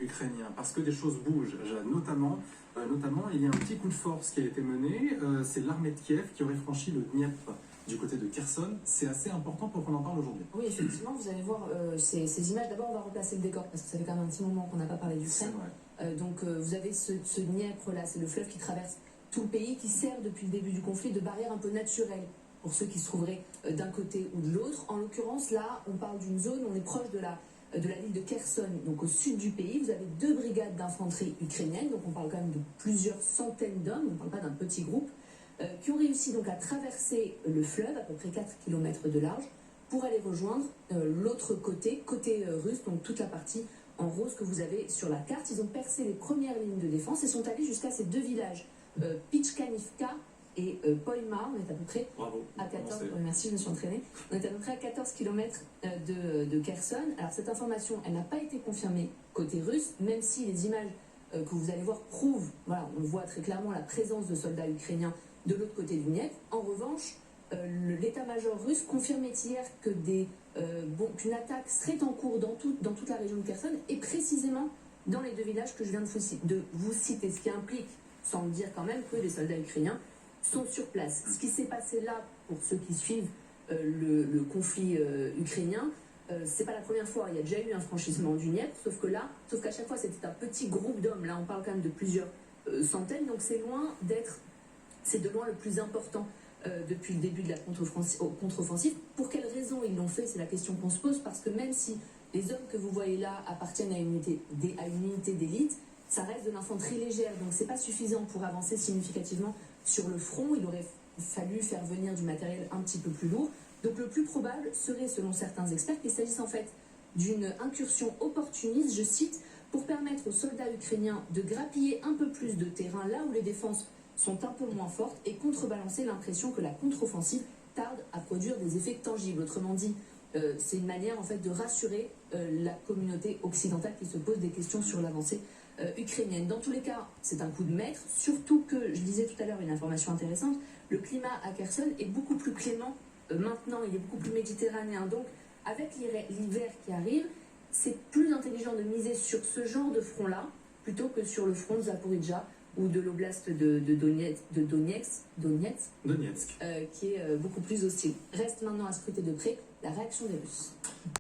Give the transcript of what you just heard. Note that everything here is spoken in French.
ukrainien, parce que des choses bougent, notamment il y a un petit coup de force qui a été mené, c'est l'armée de Kiev qui aurait franchi le Dniepr du côté de Kherson. C'est assez important pour qu'on en parle aujourd'hui. Oui, effectivement, vous allez voir ces images. D'abord, on va replacer le décor, parce que ça fait quand même un petit moment qu'on n'a pas parlé d'Ukraine. Vous avez ce Dniepr-là, c'est le fleuve qui traverse tout le pays, qui sert depuis le début du conflit de barrière un peu naturelle pour ceux qui se trouveraient d'un côté ou de l'autre. En l'occurrence, là, on parle d'une zone, on est proche de la ville de Kherson, donc au sud du pays. Vous avez 2 brigades d'infanterie ukrainiennes, donc on parle quand même de plusieurs centaines d'hommes, on ne parle pas d'un petit groupe, qui ont réussi donc à traverser le fleuve, à peu près 4 km de large, pour aller rejoindre l'autre côté russe, donc toute la partie en rose que vous avez sur la carte. Ils ont percé les premières lignes de défense et sont allés jusqu'à ces 2 villages, Pichkanivka et Poima. On est à peu près à 14, merci, je me suis entraînée. On est à peu près à 14 km de Kherson. Alors cette information, elle n'a pas été confirmée côté russe, même si les images que vous allez voir prouvent, voilà, on voit très clairement la présence de soldats ukrainiens de l'autre côté du Dniepr. En revanche, l'état-major russe confirmait hier que qu'une attaque serait en cours dans toute la région de Kherson, et précisément dans les 2 villages que je viens de vous citer, ce qui implique, sans le dire quand même, que les soldats ukrainiens sont sur place. Ce qui s'est passé là, pour ceux qui suivent le conflit ukrainien, c'est pas la première fois. Il y a déjà eu un franchissement du Dniepr, sauf qu'à chaque fois c'était un petit groupe d'hommes. Là on parle quand même de plusieurs centaines, donc c'est de loin le plus important depuis le début de la contre-offensive. Pour quelles raisons ils l'ont fait, c'est la question qu'on se pose, parce que même si les hommes que vous voyez là appartiennent à une unité d'élite, ça reste de l'infanterie légère, donc c'est pas suffisant pour avancer significativement sur le front. Il aurait fallu faire venir du matériel un petit peu plus lourd. Donc le plus probable serait, selon certains experts, qu'il s'agisse en fait d'une incursion opportuniste, je cite, pour permettre aux soldats ukrainiens de grappiller un peu plus de terrain là où les défenses sont un peu moins fortes, et contrebalancer l'impression que la contre-offensive tarde à produire des effets tangibles. Autrement dit, c'est une manière en fait de rassurer la communauté occidentale qui se pose des questions sur l'avancée ukrainienne. Dans tous les cas, c'est un coup de maître, surtout que, je disais tout à l'heure une information intéressante, le climat à Kherson est beaucoup plus clément maintenant, il est beaucoup plus méditerranéen. Donc, avec l'hiver qui arrive, c'est plus intelligent de miser sur ce genre de front-là, plutôt que sur le front de Zaporizhzhia ou de l'oblast de Donetsk, qui est beaucoup plus hostile. Reste maintenant à scruter de près la réaction des Russes.